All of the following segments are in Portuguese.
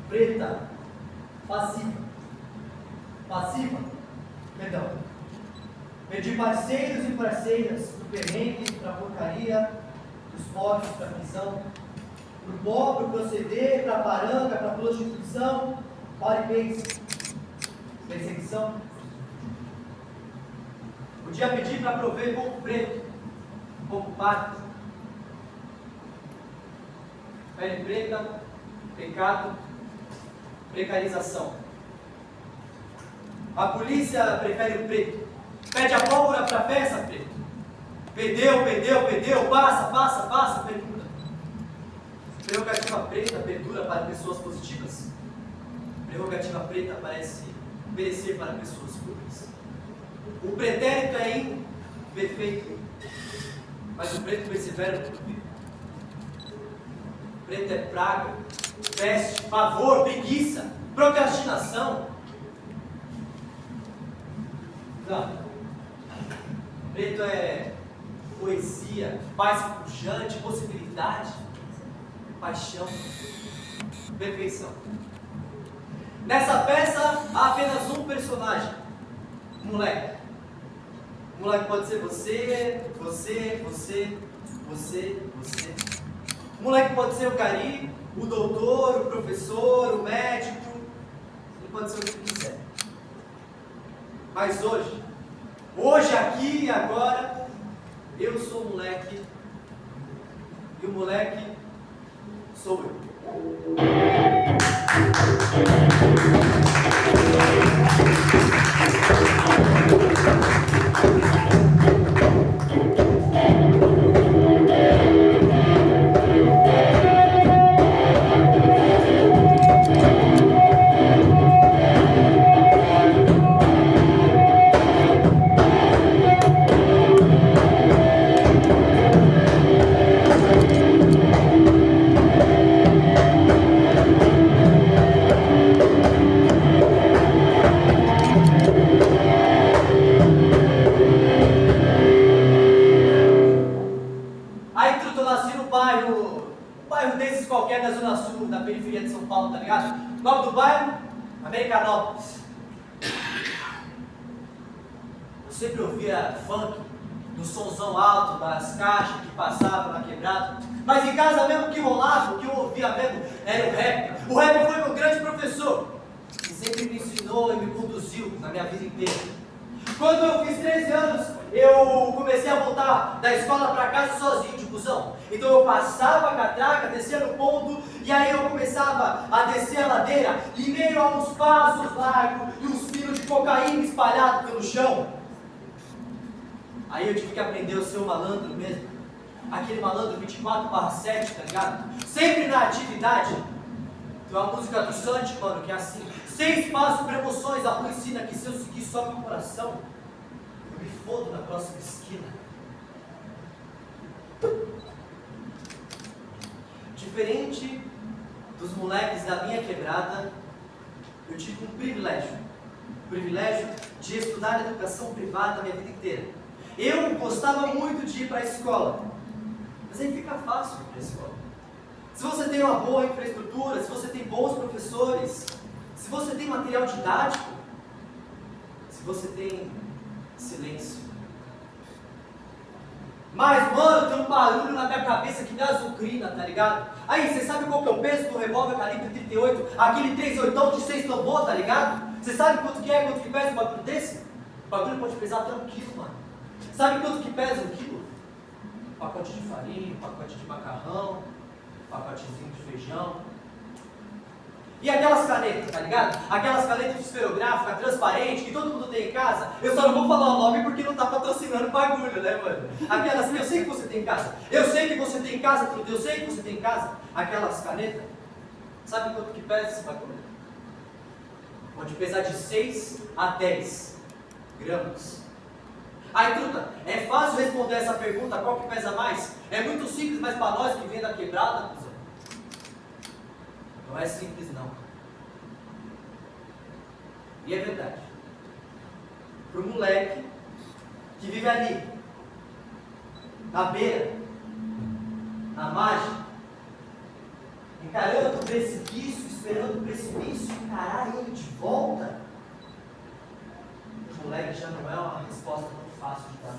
preta, passiva. Perdão. Perdi parceiros e parceiras do perrengue para a porcaria, dos pobres para a prisão, do pobre para proceder, para a paranga, para a prostituição, para perseguição. Podia pedir para prover pouco preto, pouco pardo, pele preta, pecado, precarização. A polícia prefere o preto, pede a pólvora para a peça, preto. Perdeu, passa, perdura. Prerrogativa preta perdura para pessoas positivas. Prerrogativa preta parece perecer para pessoas puras. O pretérito é imperfeito, mas o preto persevera no tudo. Preto é praga, peste, pavor, preguiça, procrastinação. Não. Preto é poesia, paz pujante, possibilidade, paixão, perfeição. Nessa peça há apenas um personagem, um moleque. O moleque pode ser você. O moleque pode ser o gari, o doutor, o professor, o médico. Ele pode ser o que quiser. Mas hoje aqui e agora, eu sou o moleque e o moleque sou eu. Da Zona Sul, da periferia de São Paulo, tá ligado? O nome do bairro? Americanópolis. Eu sempre ouvia funk, no somzão alto, das caixas que passavam na quebrada. Mas em casa mesmo que rolava, o que eu ouvia mesmo era o rap. O rap foi meu grande professor, que sempre me ensinou e me conduziu na minha vida inteira. Quando eu fiz 13 anos, eu comecei a voltar da escola para casa sozinho, de busão. Então eu passava a catraca, descia no ponto, e aí eu começava a descer a ladeira, em meio a uns passos largos e uns pinos de cocaína espalhados pelo chão. Aí eu tive que aprender a ser um malandro mesmo. Aquele malandro 24/7, tá ligado? Sempre na atividade. Tem uma música do Santi, mano, que é assim: sem espaço para emoções, a luz ensina que se eu seguir só meu coração, eu me fodo na próxima esquina. Diferente dos moleques da minha quebrada, eu tive um privilégio de estudar educação privada a minha vida inteira. Eu gostava muito de ir para a escola, mas aí fica fácil ir para a escola. Se você tem uma boa infraestrutura, se você tem bons professores, se você tem material didático, se você tem silêncio. Mas, mano, tem um barulho na minha cabeça que me azucrina, tá ligado? Aí, você sabe qual que é o peso do revólver calibre 38? Aquele 38 de 6 tambor, tá ligado? Você sabe quanto que é, quanto que pesa um bagulho desse? O bagulho pode pesar até 1 quilo, mano. Sabe quanto que pesa 1 quilo? Um pacote de farinha, um pacote de macarrão, um pacotezinho de feijão. E aquelas canetas, tá ligado? Aquelas canetas de esferográfica, transparente, que todo mundo tem em casa. Eu só não vou falar o nome porque não tá patrocinando o bagulho, né, mano? Aquelas que eu sei que você tem em casa. Eu sei que você tem em casa, tudo. Eu sei que você tem em casa. Aquelas canetas. Sabe quanto que pesa esse bagulho? Pode pesar de 6 a 10 gramas. Aí, truta, é fácil responder essa pergunta, qual que pesa mais? É muito simples, mas pra nós que vem da quebrada, cuzão, não é simples não. E é verdade. Para o moleque que vive ali, na beira, na margem, encarando o precipício, esperando precipício, encarar ele de volta. O moleque já não é uma resposta tão fácil de dar.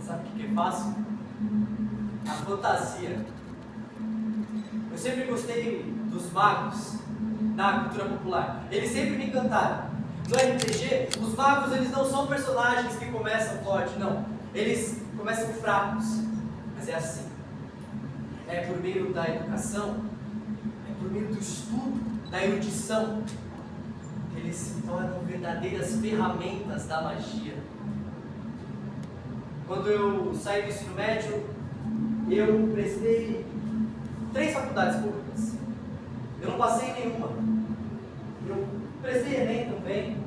Sabe o que é fácil? A fantasia. Eu sempre gostei dos magos na cultura popular. Eles sempre me encantaram. No RPG, os magos eles não são personagens que começam forte, não. Eles começam fracos. Mas é assim. É por meio da educação, é por meio do estudo, da erudição, que eles se tornam verdadeiras ferramentas da magia. Quando eu saí do ensino médio, eu prestei 3 faculdades públicas. Eu não passei em nenhuma. Eu prestei Enem também.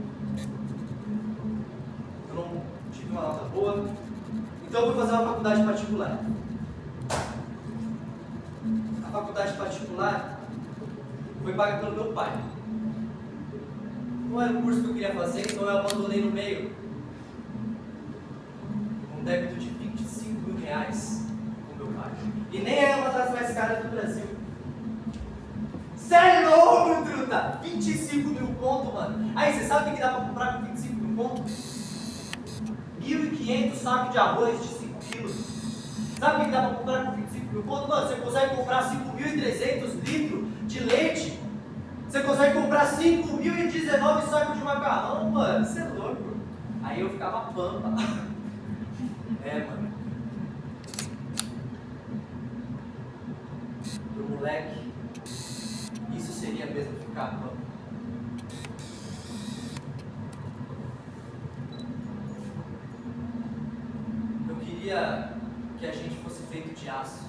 Eu não tive uma nota boa. Então eu fui fazer uma faculdade particular. A faculdade particular foi paga pelo meu pai. Não era o curso que eu queria fazer, então eu abandonei no meio. Um débito de R$25.000 com meu pai. E nem é uma das mais caras do Brasil. Cê é louco, truta! 25 mil conto, mano. Aí, você sabe o que dá pra comprar com 25 mil conto? 1.500 sacos de arroz de 5 quilos. Sabe o que dá pra comprar com 25 mil conto? Mano, você consegue comprar 5.300 litros de leite. Você consegue comprar 5.019 sacos de macarrão, mano. Você é louco. Aí eu ficava pampa. É, mano. Pro moleque, isso seria mesmo ficar pampa. Eu queria que a gente fosse feito de aço.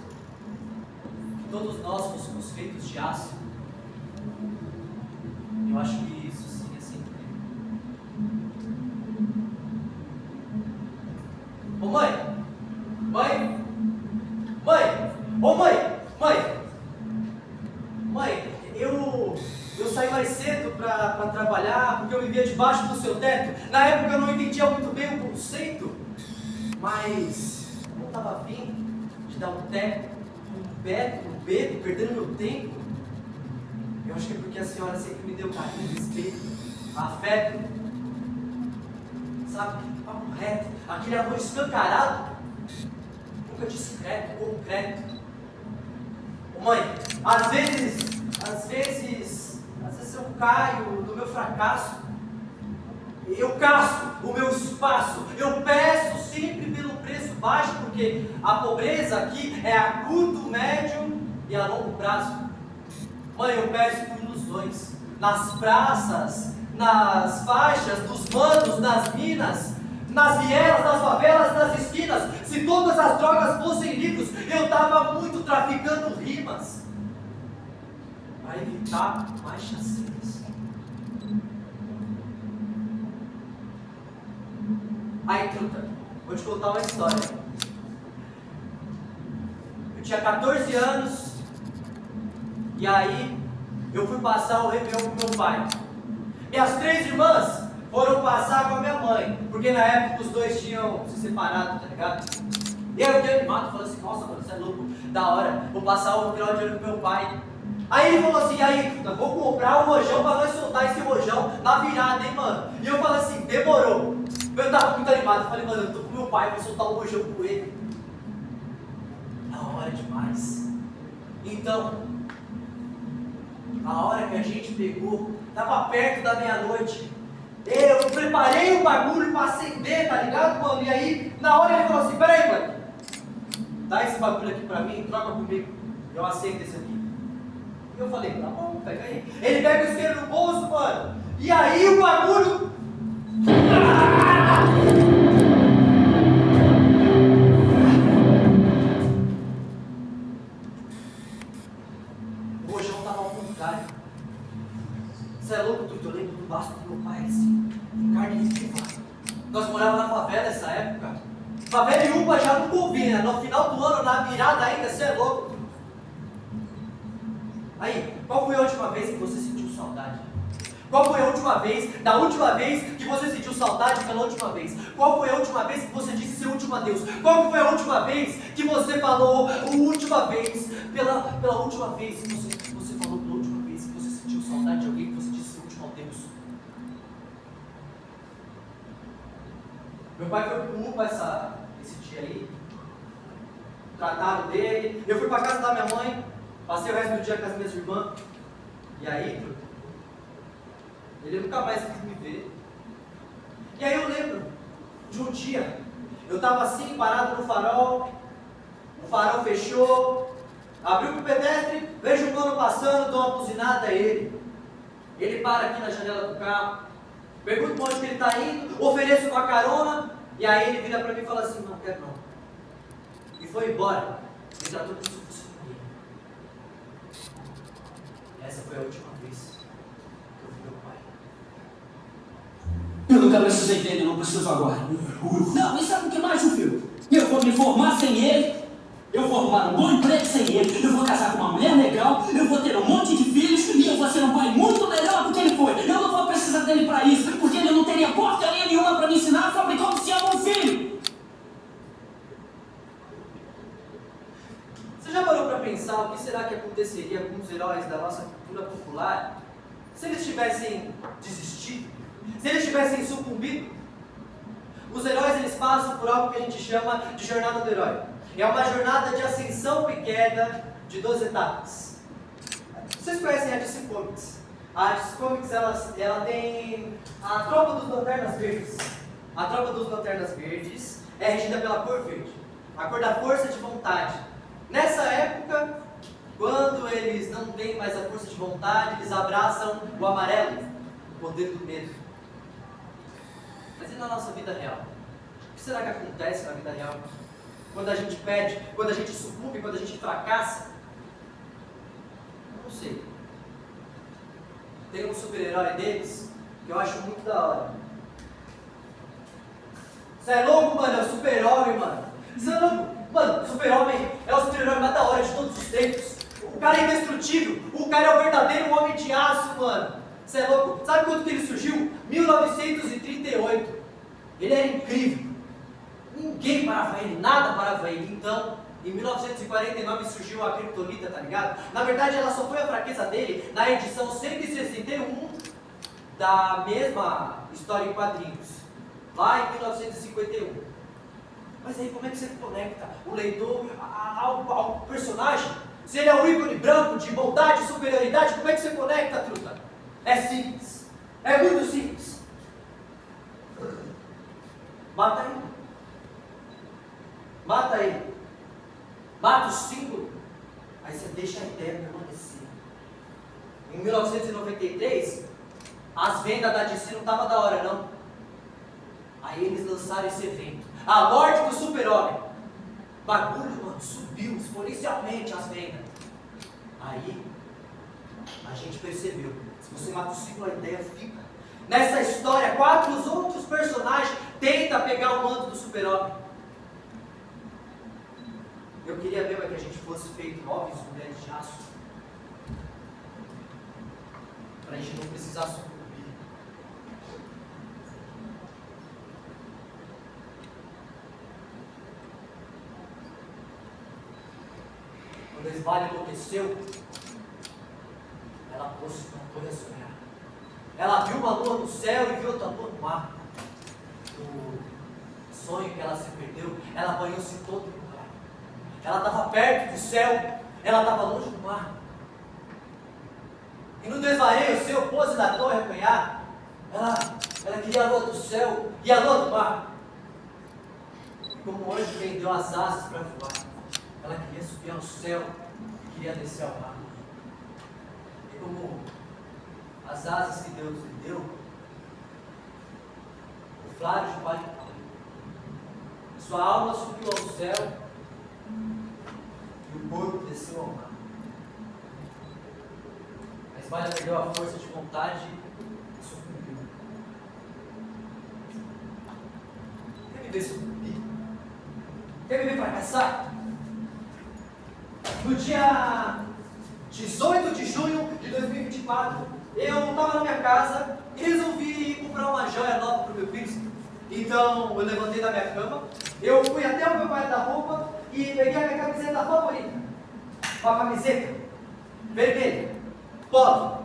Que todos nós fôssemos feitos de aço. Eu acho que isso sim é sempre. Ô mãe! Mãe! Mãe! Ô mãe! Mãe! Mãe, eu saí mais cedo para trabalhar porque eu vivia debaixo do seu teto. Na época eu não entendia muito bem o conceito, mas eu não estava afim de dar um teco, um beco, perdendo meu tempo. Eu acho que é porque a senhora sempre me deu carinho, respeito, afeto, sabe? Papo reto, aquele amor escancarado, nunca discreto, concreto. Ô mãe, às vezes eu caio no meu fracasso, eu caço o meu espaço, eu peço sempre pelo preço baixo, porque a pobreza aqui é a curto, médio e a longo prazo. Mãe, eu peço por ilusões, nas praças, nas faixas, dos manos, nas minas, nas vielas, nas favelas, nas esquinas. Se todas as drogas fossem livros, eu estava muito traficando rimas para evitar mais chacinas. Aí, truta, vou te contar uma história. Eu tinha 14 anos e aí eu fui passar o Réveillon com meu pai. Minhas 3 irmãs foram passar com a minha mãe, porque na época os dois tinham se separado, tá ligado? E aí eu fiquei animado, falando assim, nossa, mano, você é louco, da hora, vou passar o final de ano com meu pai. Aí ele falou assim, aí, truta, vou comprar um rojão pra nós soltar esse rojão na virada, hein, mano? E eu falei assim, demorou. Eu tava muito animado, falei, mano, eu tô com meu pai, vou soltar o rojão com ele. Da hora demais. Em Então, a hora que a gente pegou, estava perto da meia-noite. Eu preparei o bagulho para acender, tá ligado, mano? E aí, na hora ele falou assim: peraí, mano, dá esse bagulho aqui pra mim, troca comigo. Eu acendo esse aqui. E eu falei: tá bom, pega aí. Ele pega o isqueiro no bolso, mano. E aí o bagulho. O rojão tava ao contrário. Você é louco, Tuto? Eu lembro do bastão do meu pai, assim, em carne viva. Nós morávamos na favela nessa época. Favela e UPA já não combina. No final do ano, na virada ainda, você é louco. Aí, qual foi a última vez que você sentiu saudade? Qual foi a última vez, da última vez que você sentiu saudade pela última vez? Qual foi a última vez que você disse seu último adeus? Qual foi a última vez que você falou última vez, pela última vez que você falou pela última vez que você sentiu saudade de alguém que você disse seu último adeus? Meu pai foi pro UPA esse dia aí, trataram dele. Eu fui pra casa da minha mãe, passei o resto do dia com as minhas irmãs. E aí, ele nunca mais quis me ver. E aí eu lembro de um dia, eu estava assim, parado no farol, o farol fechou, abriu para o pedestre, vejo um mano passando, dou uma buzinada a ele. Ele para aqui na janela do carro, pergunto para onde que ele está indo, ofereço uma carona, e aí ele vira para mim e fala assim: não quero não. E foi embora, me tratou como se fosse comigo. Essa foi a última vez que eu vi meu pai. Eu nunca precisei dele, não preciso agora. Não, e sabe o que mais, meu filho? Eu vou me formar sem ele, eu vou arrumar um bom emprego sem ele, eu vou casar com uma mulher legal, eu vou ter um monte de filhos e eu vou ser um pai muito melhor do que ele foi. Eu não vou precisar dele para isso, porque ele não teria porcaria nenhuma para me ensinar sobre como se ama um filho. Você já parou para pensar o que será que aconteceria com os heróis da nossa cultura popular se eles tivessem desistido? Se eles tivessem sucumbido? Os heróis, eles passam por algo que a gente chama de jornada do herói. É uma jornada de ascensão e queda de 12 etapas. Vocês conhecem a DC Comics? A DC Comics, ela tem a Tropa dos Lanternas Verdes. A Tropa dos Lanternas Verdes é regida pela cor verde, a cor da força de vontade. Nessa época, quando eles não têm mais a força de vontade, eles abraçam o amarelo, o poder do medo. Mas e na nossa vida real? O que será que acontece na vida real? Quando a gente perde, quando a gente sucumbe, quando a gente fracassa? Não sei. Tem um super-herói deles que eu acho muito da hora. Você é louco, mano? É o super-homem, mano. Você é louco? Mano, o super-homem é o super-herói mais da hora de todos os tempos. O cara é indestrutível. O cara é o verdadeiro homem de aço, mano. Você é louco? Sabe quando que ele surgiu? 1938. Ele era incrível. Ninguém parava ele, nada parava ele. Então, em 1949 surgiu a Kryptonita, tá ligado? Na verdade, ela só foi a fraqueza dele na edição 161 da mesma história em quadrinhos, lá em 1951. Mas aí como é que você conecta o leitor ao personagem? Se ele é um ícone branco de bondade e superioridade, como é que você conecta, truta? É simples. É muito simples. Mata ele. Mata ele. Mata o símbolo. Aí você deixa a ideia permanecer. Em 1993, as vendas da DC não estavam da hora, não. Aí eles lançaram esse evento. A morte do super-homem. Bagulho, mano, subiu exponencialmente as vendas. Aí, a gente percebeu. Se você mata o símbolo, a ideia fica. Nessa história, 4 outros personagens tentam pegar o manto do super-homem. Eu queria mesmo que a gente fosse feito homens e mulheres de aço. Para a gente não precisar sucumbir. Quando a Esmalha enlouqueceu, ela pôs a sonhar. Ela viu uma lua no céu e viu outra lua no mar. O sonho que ela se perdeu, ela banhou-se todo no mar. Ela estava perto do céu, ela estava longe do mar. E no desvario seu, pose da torre a canhar, ela queria a lua do céu e a lua do mar. E como o anjo vendeu as asas para voar, ela queria subir ao céu e queria descer ao mar. E como as asas que Deus lhe deu, o flágio de palha, sua alma subiu ao céu e o corpo desceu ao mar. A Esmalha perdeu a força de vontade e sucumbiu. Quer me ver sucumbir? Quer me ver fracassar? No dia 18 de junho de 2024, eu estava na minha casa e resolvi comprar uma joia nova para o meu príncipe. Então eu levantei da minha cama, eu fui até o meu guarda-roupa e peguei a minha camiseta favorita. Uma camiseta vermelha, polo,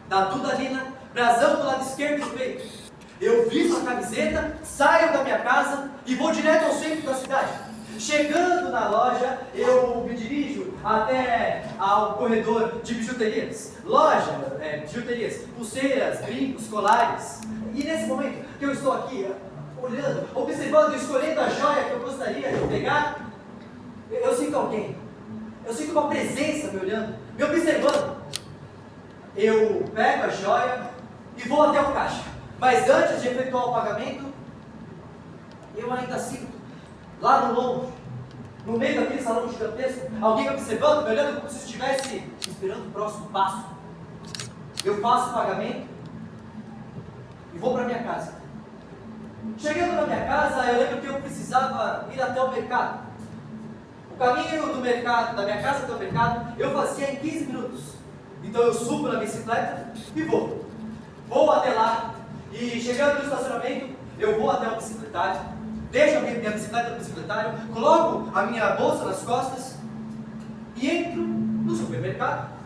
da Dudalina, brasão do lado esquerdo do peito. Eu visto a camiseta, saio da minha casa e vou direto ao centro da cidade. Chegando na loja, eu me dirijo até ao corredor de bijuterias. Bijuterias, pulseiras, brincos, colares. E nesse momento que eu estou aqui, olhando, observando, escolhendo a joia que eu gostaria de pegar, eu sinto alguém. Eu sinto uma presença me olhando, me observando. Eu pego a joia e vou até o caixa. Mas antes de efetuar o pagamento, eu ainda sinto, lá no longe, no meio daquele salão gigantesco, alguém me observando, me olhando como se estivesse esperando o próximo passo. Eu faço o pagamento e vou para minha casa. Chegando na minha casa, eu lembro que eu precisava ir até o mercado. O caminho do mercado, da minha casa até o mercado, eu fazia em 15 minutos. Então eu subo na bicicleta e vou. Vou até lá e chegando no estacionamento, eu vou até o bicicletário, deixo a minha bicicleta no bicicletário, coloco a minha bolsa nas costas e entro no supermercado.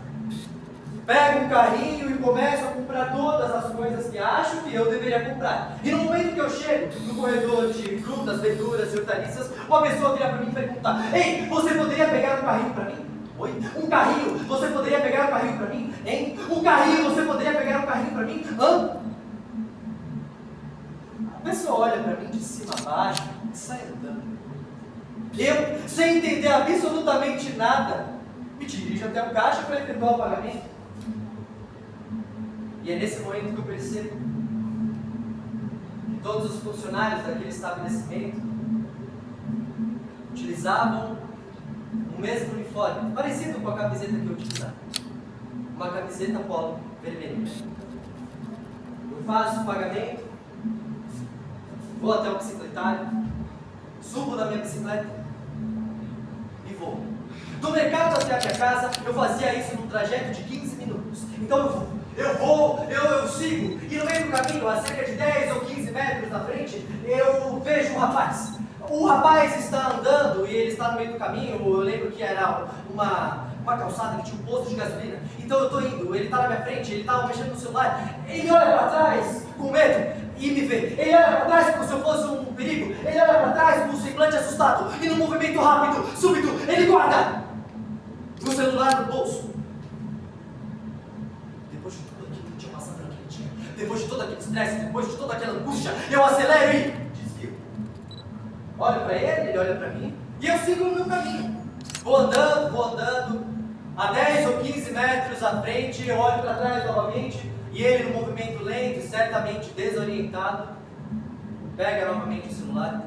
Pego um carrinho e começo a comprar todas as coisas que acho que eu deveria comprar. E no momento que eu chego no corredor de frutas, verduras e hortaliças, uma pessoa vira para mim e pergunta: ei, você poderia pegar um carrinho para mim? Oi? Um carrinho? Você poderia pegar um carrinho para mim? Hein? Um carrinho? Você poderia pegar um carrinho para mim? Hã? A pessoa olha para mim de cima a baixo e sai andando. Eu, sem entender absolutamente nada, me dirijo até o caixa para efetuar o pagamento. E é nesse momento que eu percebo que todos os funcionários daquele estabelecimento utilizavam o mesmo uniforme, parecido com a camiseta que eu utilizava. Uma camiseta polo vermelha. Eu faço o pagamento, vou até o bicicletário, subo da minha bicicleta e vou. Do mercado até a minha casa, eu fazia isso num trajeto de 15 minutos. Então eu sigo, e no meio do caminho, a cerca de 10 ou 15 metros na frente, eu vejo um rapaz. O rapaz está andando e ele está no meio do caminho. Eu lembro que era uma calçada que tinha um posto de gasolina. Então eu estou indo, ele está na minha frente, ele estava mexendo no celular. Ele olha para trás com medo e me vê. Ele olha para trás como se eu fosse um perigo. Ele olha para trás com um semblante assustado. E num movimento rápido, súbito, ele guarda o celular no bolso. Depois de tudo aquilo que tinha passado naquele dia, depois de todo aquele estresse, depois de toda aquela angústia, eu acelero e desvio. Olho para ele, ele olha para mim, e eu sigo o meu caminho. Vou andando, a 10 ou 15 metros à frente, eu olho para trás novamente, e ele, no movimento lento e certamente desorientado, pega novamente o celular,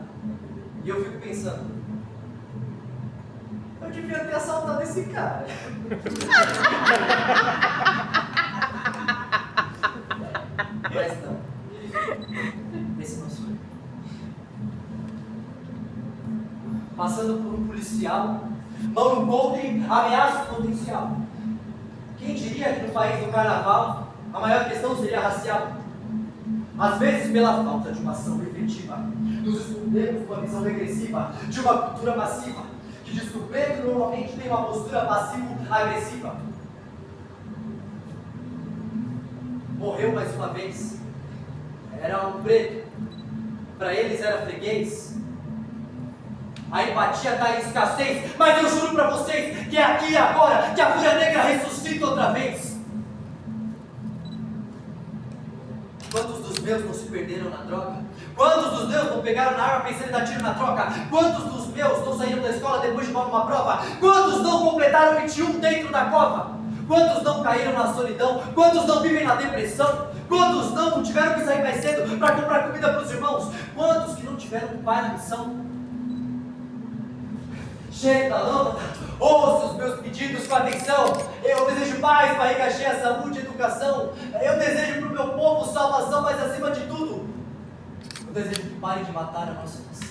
e eu fico pensando: eu devia ter assaltado esse cara. Mas não. Esse não sou eu. Passando por um policial, mão no coldre, ameaça potencial. Quem diria que no país do carnaval a maior questão seria racial? Às vezes pela falta de uma ação efetiva, nos escondemos uma visão regressiva de uma cultura massiva, que diz que o preto normalmente tem uma postura passivo-agressiva. Morreu mais uma vez. Era um preto. Para eles era freguês. A empatia está em escassez, mas eu juro para vocês que é aqui e agora que a Fúria Negra ressuscita outra vez. Quantos dos meus não se perderam na droga? Quantos dos meus não pegaram na arma pensando em dar tiro na troca? Quantos dos meus não saíram da escola depois de uma prova? Quantos não completaram 21 dentro da cova? Quantos não caíram na solidão? Quantos não vivem na depressão? Quantos não tiveram que sair mais cedo para comprar comida para os irmãos? Quantos que não tiveram um pai na missão? Chega, lâmpada, ouça os meus pedidos com atenção. Eu desejo paz, barriga cheia, saúde e educação. Eu desejo para o meu povo salvação, mas acima de tudo, eu desejo que parem de matar a nossa nação.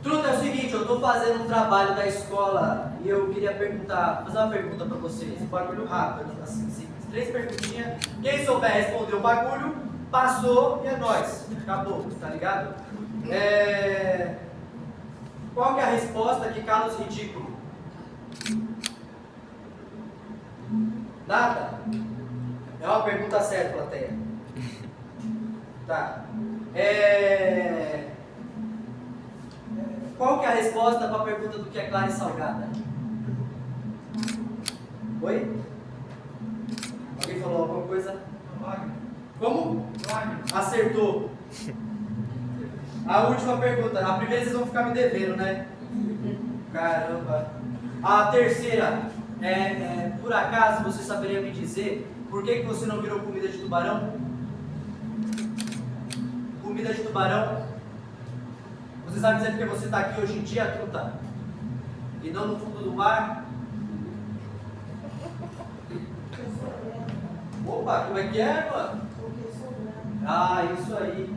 Truta, é o seguinte, eu estou fazendo um trabalho da escola e eu queria fazer uma pergunta para vocês, um bagulho rápido, assim, simples. 3 perguntinhas, quem souber responder o bagulho, passou e é nóis, acabou, tá ligado? Qual que é a resposta que cala os ridículos? Nada? É uma pergunta certa, plateia. Tá. Qual que é a resposta para a pergunta do que é clara e salgada? Oi? Alguém falou alguma coisa? Como? Acertou. A última pergunta. A primeira vocês vão ficar me devendo, né? Caramba. A terceira. Por acaso você saberia me dizer por que você não virou comida de tubarão? Comida de tubarão? Você sabe dizer porque você está aqui hoje em dia, truta? E não no fundo do mar? Opa, como é que é, mano? Ah, isso aí.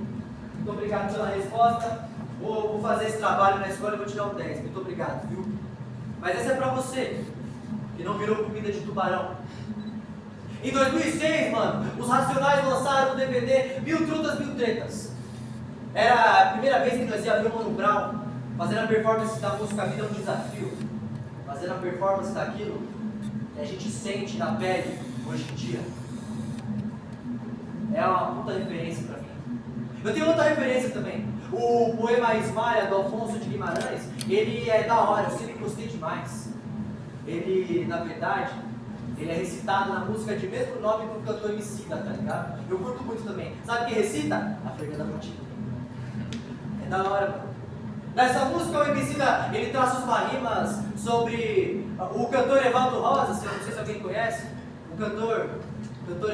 Muito obrigado pela resposta. Vou fazer esse trabalho na escola e vou tirar um 10. Muito obrigado, viu? Mas essa é pra você, que não virou comida de tubarão. Em 2006, mano, os Racionais lançaram o DVD Mil Trutas, Mil Tretas. Era a primeira vez que nós ia ver o Mano Brown fazendo a performance da música A Vida é um Desafio, fazendo a performance daquilo que a gente sente na pele hoje em dia. É uma puta referência pra mim. Eu tenho outra referência também. O poema Ismalha, do Afonso de Guimarães, ele é da hora, eu sempre gostei demais. Ele, na verdade, ele é recitado na música de mesmo nome do cantor Emicida, tá ligado? Eu curto muito também. Sabe quem recita? A Fernanda Montenegro. É da hora, mano. Nessa música, o Emicida, ele traça uma rimas sobre o cantor Evaldo Rosa, não sei se alguém conhece, o cantor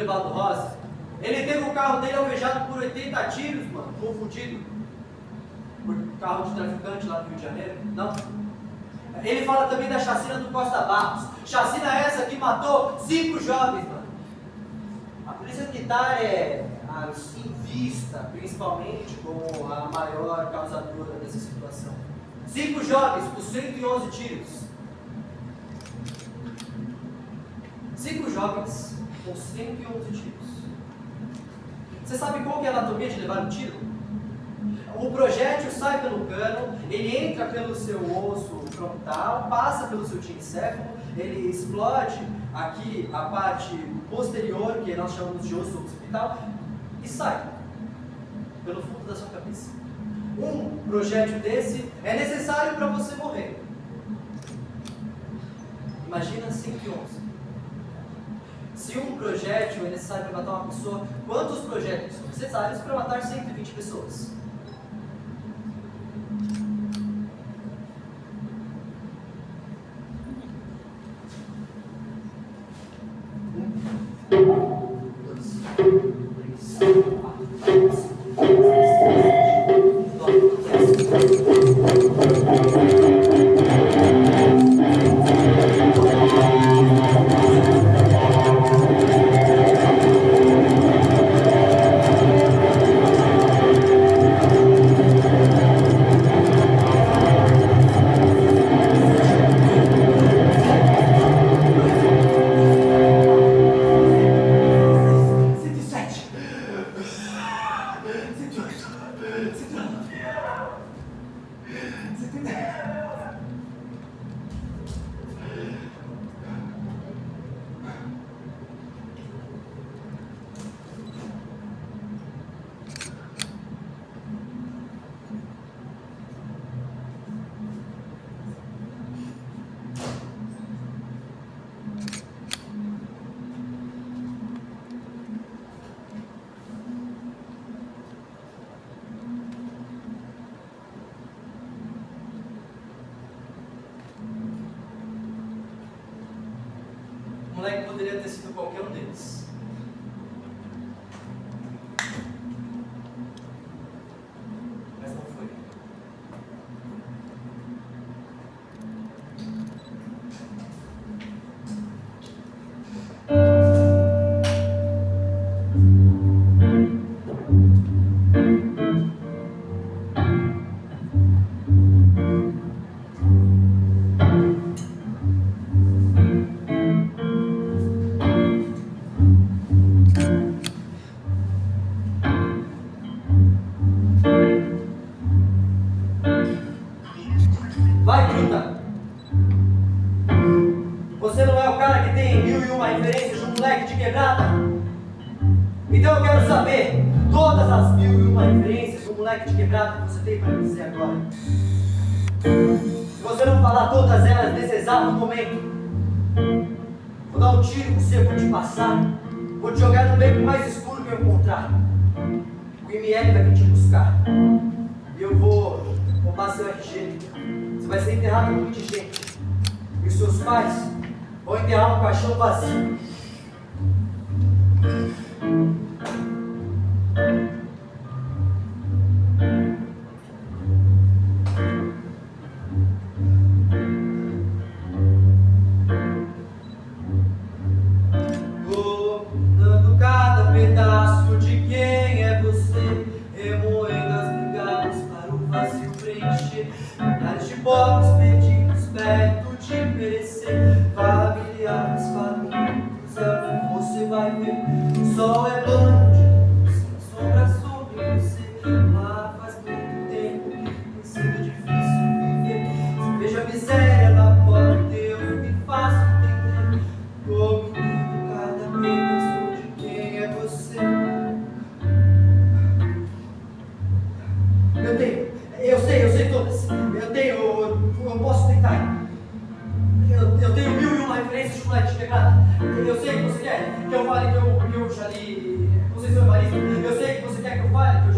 Evaldo Rosa. Ele teve o carro dele alvejado por 80 tiros, mano, confundido por carro de traficante lá no Rio de Janeiro. Não. Ele fala também da chacina do Costa Barros. Chacina essa que matou 5 jovens, mano. A polícia militar é assim, vista, principalmente, como a maior causadora dessa situação. 5 jovens por 111 tiros. 5 jovens com 111 tiros. Você sabe qual que é a anatomia de levar um tiro? O projétil sai pelo cano, ele entra pelo seu osso frontal, passa pelo seu tiro encéfalo, ele explode aqui a parte posterior, que nós chamamos de osso occipital, e sai pelo fundo da sua cabeça. Um projétil desse é necessário para você morrer. Imagina 111. Se um projétil é necessário para matar uma pessoa, quantos projéteis são necessários para matar 120 pessoas? moleque poderia ter sido qualquer um deles. Mas não foi. Vai, truta! Você não é o cara que tem 1001 referências de um moleque de quebrada? Então eu quero saber todas as 1001 referências de um moleque de quebrada que você tem para me dizer agora. Se você não falar todas elas nesse exato momento, vou dar um tiro em você, vou te passar, vou te jogar no beco mais escuro que eu encontrar. O IML vai vir te buscar. E eu vou roubar seu RG. Você vai ser enterrado com muita gente. E os seus pais vão enterrar um caixão vazio. Vou dando cada pedaço de quem é você, remoendo as migalhas para o vazio preencher. Milhares de pobres perdidos perto de perecer, familiares famintos é o que você vai ver. O sol é banho de luz, a sombra sobre você. Lá faz muito tempo que tem sido difícil viver. Se vejo a miséria na porta, eu me faço entender. Dominando cada pedaço de quem é você. Eu sei todas. Eu posso tentar. Eu tenho 1001 referências de moleque de quebrada. Eu sei que você quer que eu fale que eu já li Conceição Evaristo. Eu sei que você quer que eu fale que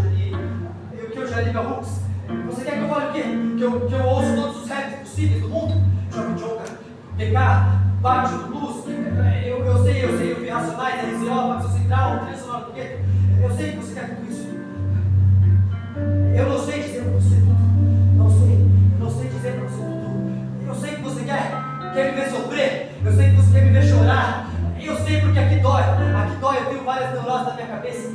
eu já li Bell Hooks. Você quer que eu fale o quê? Que eu ouço todos os raps possíveis do mundo? Jovem Jonga, PK, Baixo do Blues. Eu sei, eu vi Racionais, RZO, Facção Central, Trilha Sonora do Gueto. Eu sei que você quer tudo isso. Eu não sei dizer pra você tudo. Eu não sei dizer pra você tudo. Eu sei que você quer me ver sofrer. Eu sei que você quer me ver chorar. Eu sei porque aqui dói. Aqui dói, eu tenho várias neuroses na minha cabeça.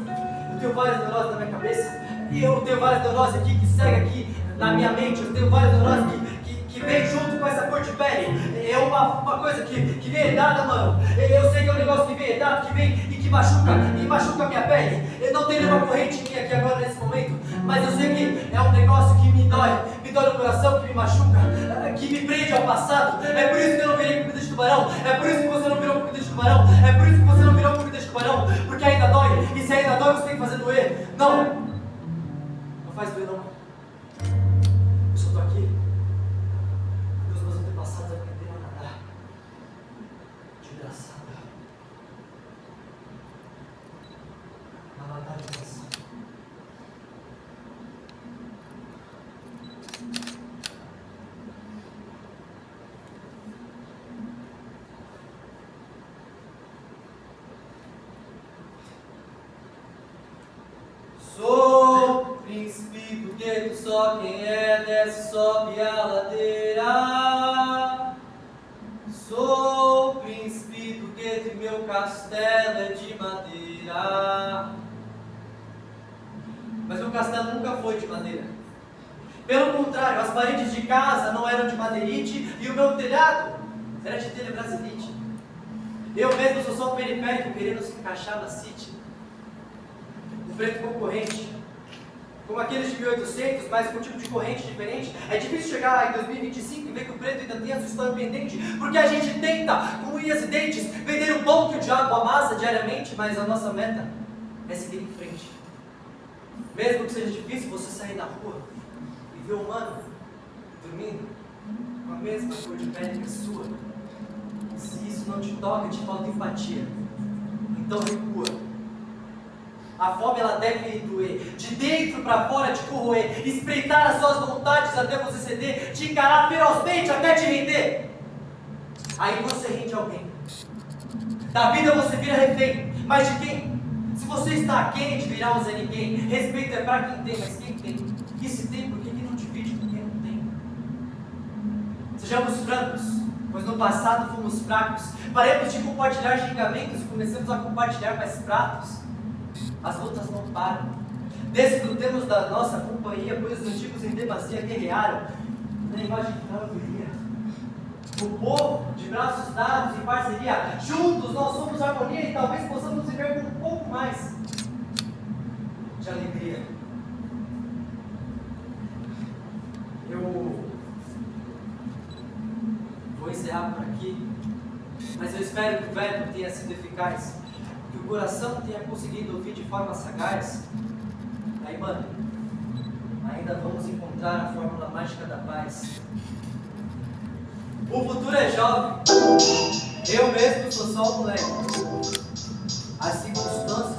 E eu tenho várias neuroses aqui que seguem aqui na minha mente. Eu tenho várias neuroses que vem junto com essa cor de pele. É uma coisa que vem herdada, mano. Eu sei que é um negócio que vem herdado, que vem e que machuca a minha pele. Eu não tenho nenhuma corrente em mim aqui agora nesse momento, mas eu sei que é um negócio que me dói no coração, que me machuca, que me prende ao passado. É por isso que eu não virei comida de tubarão. É por isso que você não virou comida de tubarão. É por isso que você não virou comida de tubarão. Porque ainda dói. E se ainda dói, você tem que fazer doer. Não faz doer, não. Eu só tô aqui. Meus antepassados aprenderam a nadar. De braçada. A nadar de braçada. Sou príncipe do gueto, só quem é desce, sobe a ladeira. Sou príncipe do gueto e meu castelo é de madeira. Mas meu castelo nunca foi de madeira. Pelo contrário, as paredes de casa não eram de madeirite e o meu telhado era de telha brasilite. Eu mesmo sou só um periférico querendo se encaixar na City. O preto concorrente, como aqueles de 1800, mas com um tipo de corrente diferente. É difícil chegar em 2025 e ver que o preto ainda tem a sua história pendente, porque a gente tenta, com unhas e dentes, vender o pão que o diabo amassa diariamente, mas a nossa meta é seguir em frente. Mesmo que seja difícil você sair na rua e ver um humano dormindo com a mesma cor de pele que a sua, se isso não te toca, te falta empatia, então recua. A fome ela deve doer, de dentro para fora te corroer, espreitar as suas vontades até você ceder, te encarar ferozmente até te render. Aí você rende alguém. Da vida você vira refém. Mas de quem? Se você está quente, virá um Zé Ninguém. Respeito é para quem tem, mas quem tem? E se tem, por que não divide com quem não tem? Sejamos francos, pois no passado fomos fracos. Paremos de compartilhar xingamentos e começamos a compartilhar mais pratos. As lutas não param. Desfrutemos da nossa companhia, pois os antigos em demasia guerrearam na imagem da alegria. O povo, de braços dados, em parceria, juntos nós somos harmonia e talvez possamos viver com um pouco mais de alegria. Eu vou encerrar por aqui, mas eu espero que o verbo tenha sido eficaz, que o coração tenha conseguido ouvir de forma sagaz. Aí, mano, ainda vamos encontrar a fórmula mágica da paz. O futuro é jovem, eu mesmo sou só um moleque. As circunstâncias